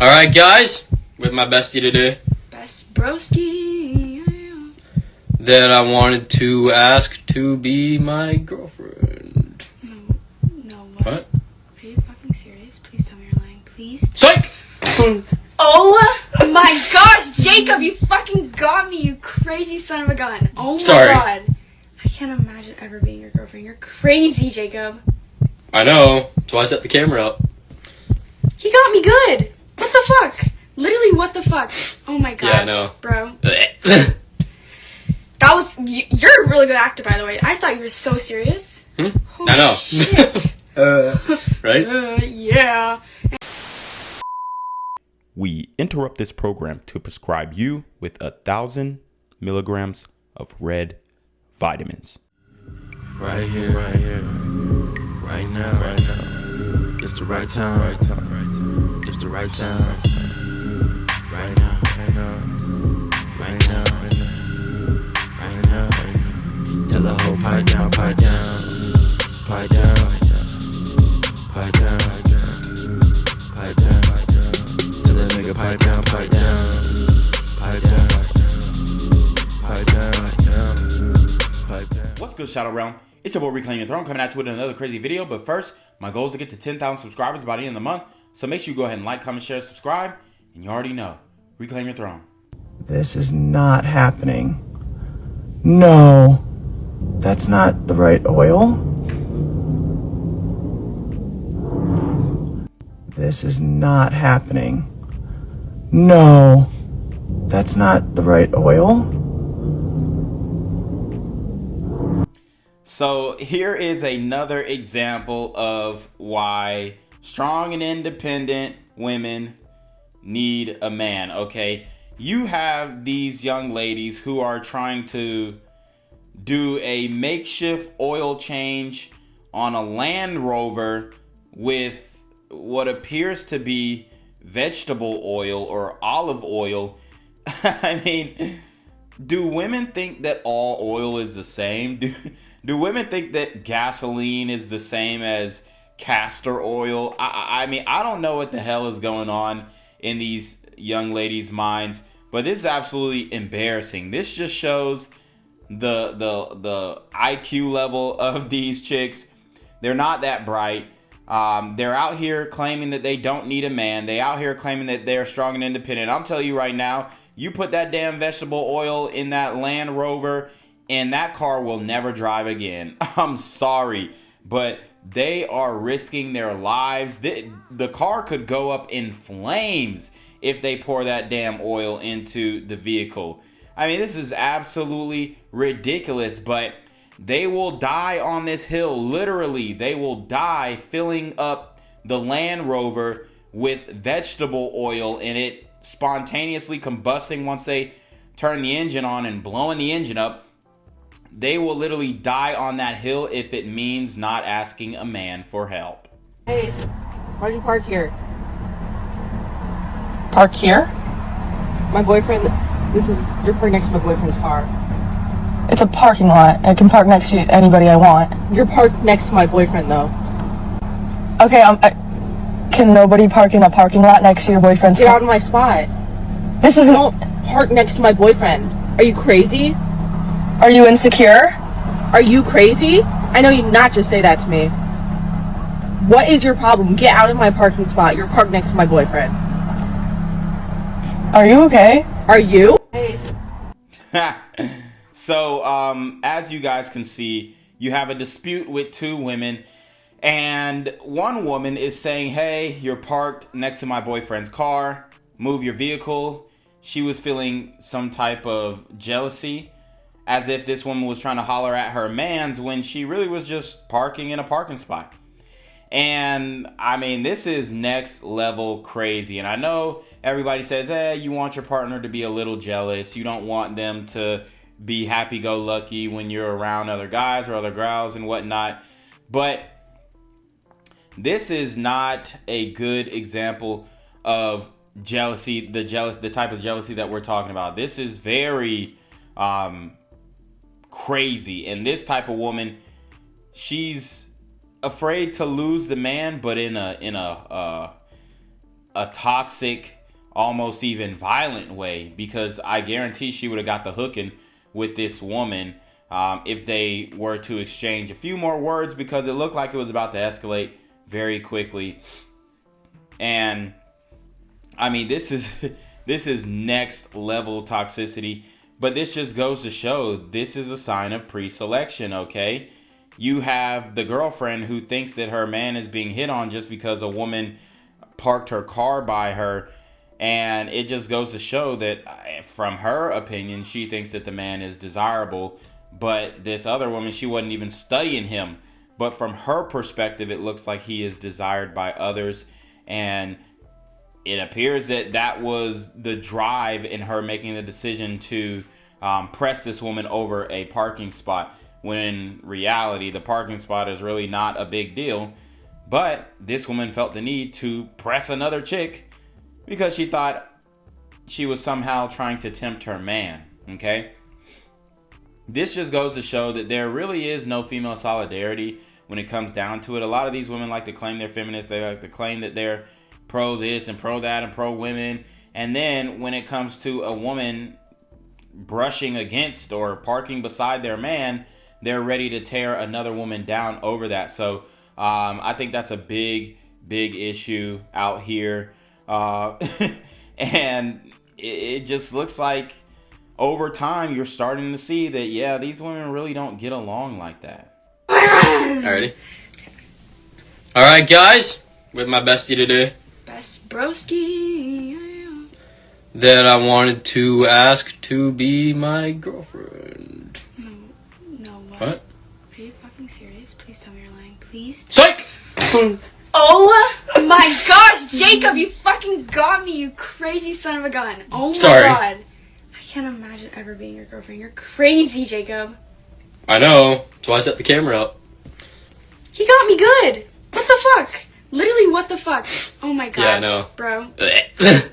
Alright guys, with my bestie today. Best broski. That I wanted to ask to be my girlfriend. No, what? What? Are you fucking serious? Please tell me you're lying. Please. Psych! Oh my gosh, Jacob, you fucking got me, you crazy son of a gun. Oh my god. I can't imagine ever being your girlfriend. You're crazy, Jacob. I know. That's why I set the camera up. He got me good. What the fuck? Literally, what the fuck? Oh my god. Yeah, I know. Bro. That was... You're a really good actor, by the way. I thought you were so serious. I Holy know. shit. Right? Yeah. We interrupt this program to prescribe you with 1,000 milligrams of red vitamins. Right here, right now. It's the right time, It's the right sound. Right now. Tell the whole pipe down. Tell the nigga pipe down. What's good, Shadow Realm? It's your boy Reclaim Your Throne coming at you with another crazy video. But first, my goal is to get to 10,000 subscribers by the end of the month. So make sure you go ahead and like, comment, share, subscribe. And you already know, Reclaim Your Throne. This is not happening. No, that's not the right oil. This is not happening. No, that's not the right oil. So here is another example of why strong and independent women need a man, okay? You have these young ladies who are trying to do a makeshift oil change on a Land Rover with what appears to be vegetable oil or olive oil. I mean, do women think that all oil is the same? Do women think that gasoline is the same as castor oil? I mean, I don't know what the hell is going on in these young ladies' minds, but this is absolutely embarrassing. This just shows the IQ level of these chicks. They're not that bright. They're out here claiming that they don't need a man. They out here claiming that they're strong and independent. I'm telling you right now, you put that damn vegetable oil in that Land Rover and that car will never drive again. I'm sorry, but they are risking their lives. The car could go up in flames if they pour that damn oil into the vehicle. I mean, this is absolutely ridiculous, but they will die on this hill. Literally, they will die filling up the Land Rover with vegetable oil and it spontaneously combusting once they turn the engine on and blowing the engine up. They will literally die on that hill if it means not asking a man for help. Hey, why'd you park here? Park here? My boyfriend, you're parked next to my boyfriend's car. It's a parking lot. I can park next to anybody I want. You're parked next to my boyfriend, though. Okay, can nobody park in a parking lot next to your boyfriend's car? Get out of my spot. This isn't... Don't park next to my boyfriend. Are you crazy? Are you insecure? Are you crazy? I know you not just say that to me. What is your problem? Get out of my parking spot. You're parked next to my boyfriend. Are you okay? Are you? Hey. So, as you guys can see, you have a dispute with two women, and one woman is saying, hey, you're parked next to my boyfriend's car, move your vehicle. She was feeling some type of jealousy, as if this woman was trying to holler at her mans when she really was just parking in a parking spot. And I mean, this is next level crazy. And I know everybody says, hey, you want your partner to be a little jealous. You don't want them to be happy-go-lucky when you're around other guys or other girls and whatnot. But this is not a good example of jealousy, the type of jealousy that we're talking about. This is very crazy. And this type of woman, she's afraid to lose the man, but in a a toxic, almost even violent way, because I guarantee she would have got the hooking with this woman if they were to exchange a few more words, because it looked like it was about to escalate very quickly. And I mean, this is next level toxicity, but this just goes to show this is a sign of pre-selection, okay? You have the girlfriend who thinks that her man is being hit on just because a woman parked her car by her. And it just goes to show that from her opinion, she thinks that the man is desirable. But this other woman, she wasn't even studying him. But from her perspective, it looks like he is desired by others. And it appears that that was the drive in her making the decision to press this woman over a parking spot. When in reality, the parking spot is really not a big deal. But this woman felt the need to press another chick because she thought she was somehow trying to tempt her man, okay? This just goes to show that there really is no female solidarity when it comes down to it. A lot of these women like to claim they're feminists. They like to claim that they're pro this and pro that and pro women. And then when it comes to a woman brushing against or parking beside their man, they're ready to tear another woman down over that. So I think that's a big issue out here. And it just looks like over time you're starting to see that, yeah, these women really don't get along like that. Alrighty. Alright, guys, with my bestie today Best broski. that I wanted to ask to be my girlfriend. No, what? What? Are you fucking serious? Please tell me you're lying. Please. Psych! Oh my gosh, Jacob, you fucking got me, you crazy son of a gun. Oh my Sorry. god. I can't imagine ever being your girlfriend. You're crazy, Jacob. I know. That's why I set the camera up. He got me good. What the fuck? Literally, what the fuck? Oh my god. Yeah, I know. Bro. That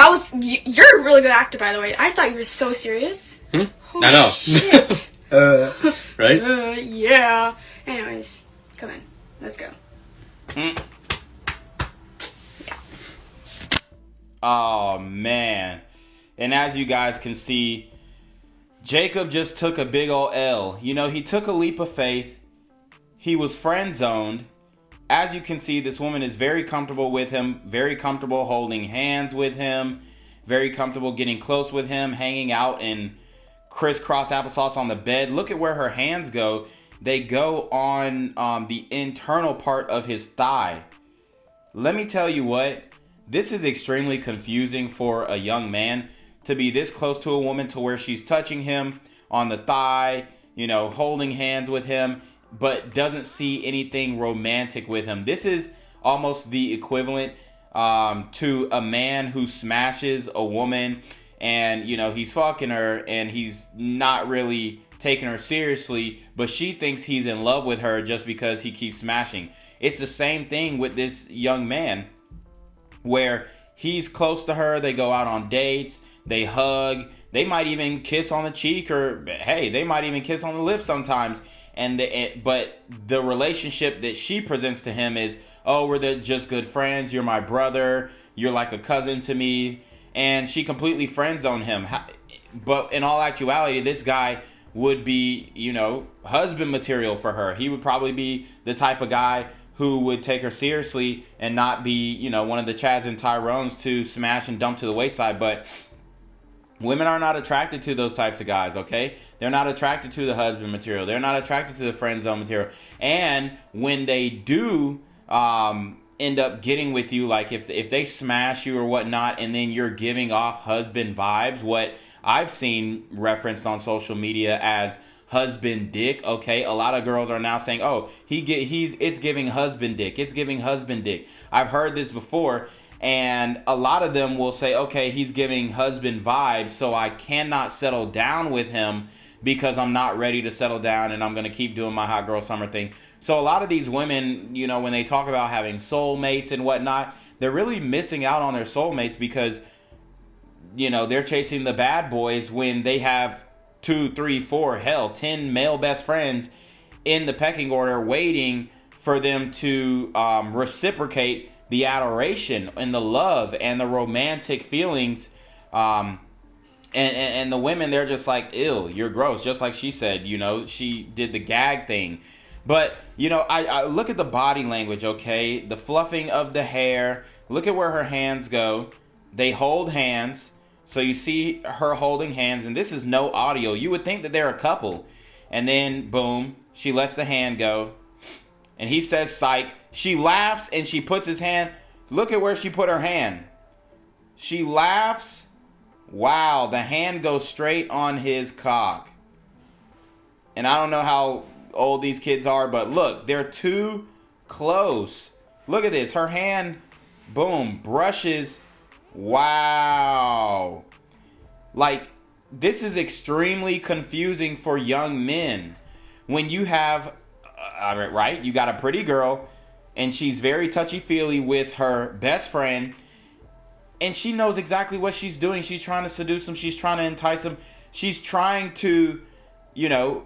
was... You're a really good actor, by the way. I thought you were so serious. Hmm? Holy I know. shit. Right? Yeah. Anyways, come in. Let's go. Oh man. And as you guys can see, Jacob just took a big ol' L. You know, he took a leap of faith. He was friend zoned. As you can see, this woman is very comfortable with him, very comfortable holding hands with him, very comfortable getting close with him, hanging out in crisscross applesauce on the bed. Look at where her hands go. They go on the internal part of his thigh. Let me tell you what, this is extremely confusing for a young man to be this close to a woman to where she's touching him on the thigh, you know, holding hands with him, but doesn't see anything romantic with him. This is almost the equivalent to a man who smashes a woman and, you know, he's fucking her and he's not really taking her seriously, but she thinks he's in love with her just because he keeps smashing. It's the same thing with this young man where he's close to her. They go out on dates, they hug, they might even kiss on the cheek, or hey, they might even kiss on the lips sometimes. But the relationship that she presents to him is, oh, we're just good friends. You're my brother. You're like a cousin to me. And she completely friend zoned him. But in all actuality, this guy would be, you know, husband material for her. He would probably be the type of guy who would take her seriously and not be, you know, one of the Chads and Tyrones to smash and dump to the wayside. But women are not attracted to those types of guys, okay? They're not attracted to the husband material. They're not attracted to the friend zone material. And when they do end up getting with you, like if they smash you or whatnot, and then you're giving off husband vibes, what I've seen referenced on social media as husband dick, okay? A lot of girls are now saying, oh, it's giving husband dick. It's giving husband dick. I've heard this before. And a lot of them will say, okay, he's giving husband vibes, so I cannot settle down with him because I'm not ready to settle down and I'm going to keep doing my hot girl summer thing. So a lot of these women, you know, when they talk about having soulmates and whatnot, they're really missing out on their soulmates because, you know, they're chasing the bad boys when they have 2, 3, 4, hell, 10 male best friends in the pecking order waiting for them to reciprocate the adoration and the love and the romantic feelings. And the women, they're just like, ew, you're gross. Just like she said, you know, she did the gag thing. But, you know, I look at the body language, okay? The fluffing of the hair. Look at where her hands go. They hold hands. So you see her holding hands. And this is no audio. You would think that they're a couple. And then, boom, she lets the hand go. And he says, psych. She laughs and she puts his hand. Look at where she put her hand. She laughs. Wow, the hand goes straight on his cock. And I don't know how old these kids are, but look, they're too close. Look at this. Her hand, boom, brushes. Wow. Like, this is extremely confusing for young men. When you have, right, you got a pretty girl, and she's very touchy-feely with her best friend, and she knows exactly what she's doing. She's trying to seduce him. She's trying to entice him. She's trying to, you know,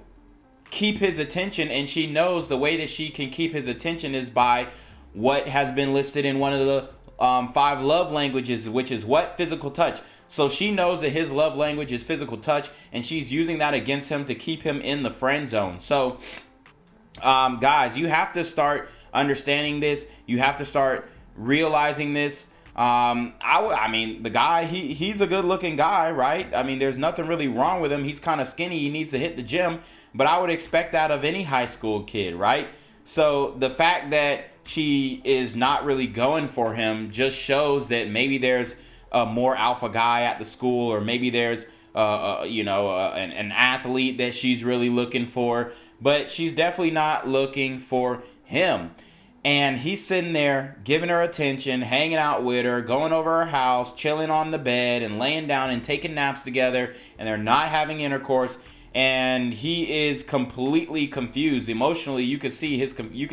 keep his attention. And she knows the way that she can keep his attention is by what has been listed in one of the 5 love languages, which is what? Physical touch. So she knows that his love language is physical touch, and she's using that against him to keep him in the friend zone. So, guys, you have to start understanding this. You have to start realizing this. I mean, the guy, he's a good looking guy, right? I mean, there's nothing really wrong with him. He's kind of skinny. He needs to hit the gym, but I would expect that of any high school kid, right? So the fact that she is not really going for him just shows that maybe there's a more alpha guy at the school, or maybe there's, an athlete that she's really looking for, but she's definitely not looking for him. And he's sitting there giving her attention, hanging out with her, going over her house, chilling on the bed and laying down and taking naps together. And they're not having intercourse. And he is completely confused. Emotionally, you could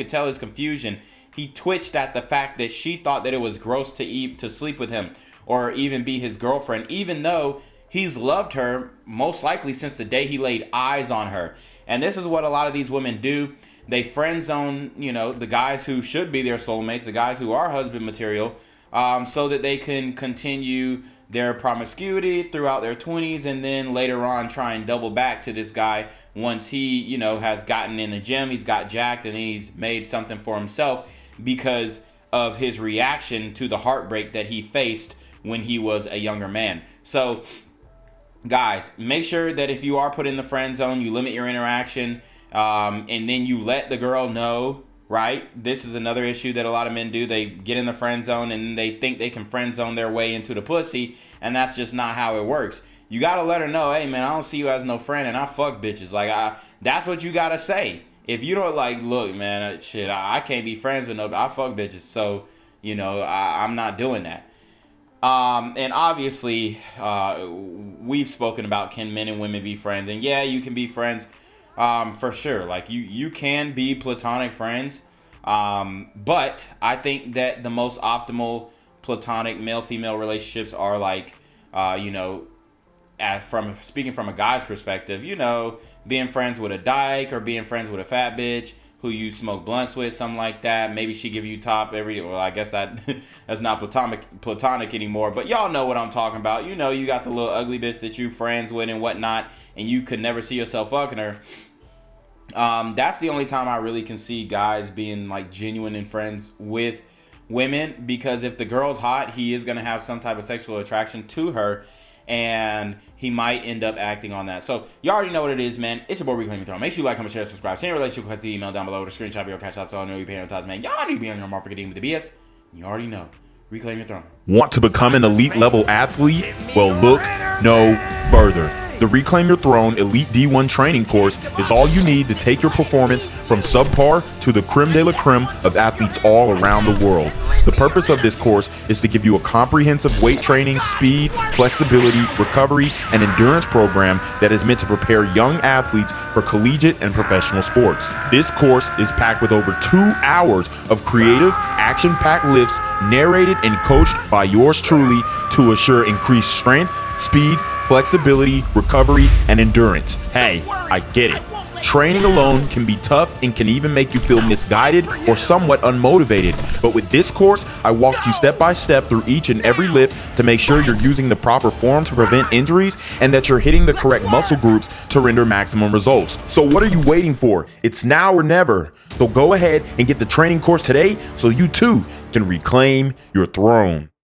tell his confusion. He twitched at the fact that she thought that it was gross to sleep with him or even be his girlfriend, even though he's loved her most likely since the day he laid eyes on her. And this is what a lot of these women do. They friend zone, the guys who should be their soulmates, the guys who are husband material, so that they can continue their promiscuity throughout their 20s, and then later on try and double back to this guy once he, has gotten in the gym, he's got jacked, and then he's made something for himself because of his reaction to the heartbreak that he faced when he was a younger man. So, guys, make sure that if you are put in the friend zone, you limit your interaction. And then you let the girl know, right? This is another issue that a lot of men do. They get in the friend zone and they think they can friend zone their way into the pussy. And that's just not how it works. You got to let her know, hey, man, I don't see you as no friend and I fuck bitches. Like, that's what you got to say. If you don't look, man, I can't be friends with nobody. I fuck bitches. So, I'm not doing that. And obviously, we've spoken about can men and women be friends. And yeah, you can be friends. For sure. Like you can be platonic friends. But I think that the most optimal platonic male-female relationships are speaking from a guy's perspective, being friends with a dyke or being friends with a fat bitch who you smoke blunts with, something like that. Maybe she give you top well, I guess that's not platonic anymore, but y'all know what I'm talking about. You got the little ugly bitch that you friends with and whatnot, and you could never see yourself fucking her. That's the only time I really can see guys being genuine and friends with women, because if the girl's hot, he is going to have some type of sexual attraction to her, and he might end up acting on that. So you already know what it is, man. It's your boy Reclaim Your Throne. Make sure you like, comment, share, subscribe. Send your relationship request to email down below, or screenshot of your CashApp so I know you're paying advertising, man. Y'all need to be on your mark for getting with the BS. You already know. Reclaim Your Throne. Want to become an elite level athlete? Well, look no further. The Reclaim Your Throne Elite D1 training course is all you need to take your performance from subpar to the creme de la creme of athletes all around the world. The purpose of this course is to give you a comprehensive weight training, speed, flexibility, recovery, and endurance program that is meant to prepare young athletes for collegiate and professional sports. This course is packed with over 2 hours of creative, action-packed lifts narrated and coached by yours truly to assure increased strength, speed, flexibility, recovery, and endurance. Hey, I get it. Training alone can be tough and can even make you feel misguided or somewhat unmotivated. But with this course, I walk you step by step through each and every lift to make sure you're using the proper form to prevent injuries and that you're hitting the correct muscle groups to render maximum results. So what are you waiting for? It's now or never. So go ahead and get the training course today so you too can reclaim your throne.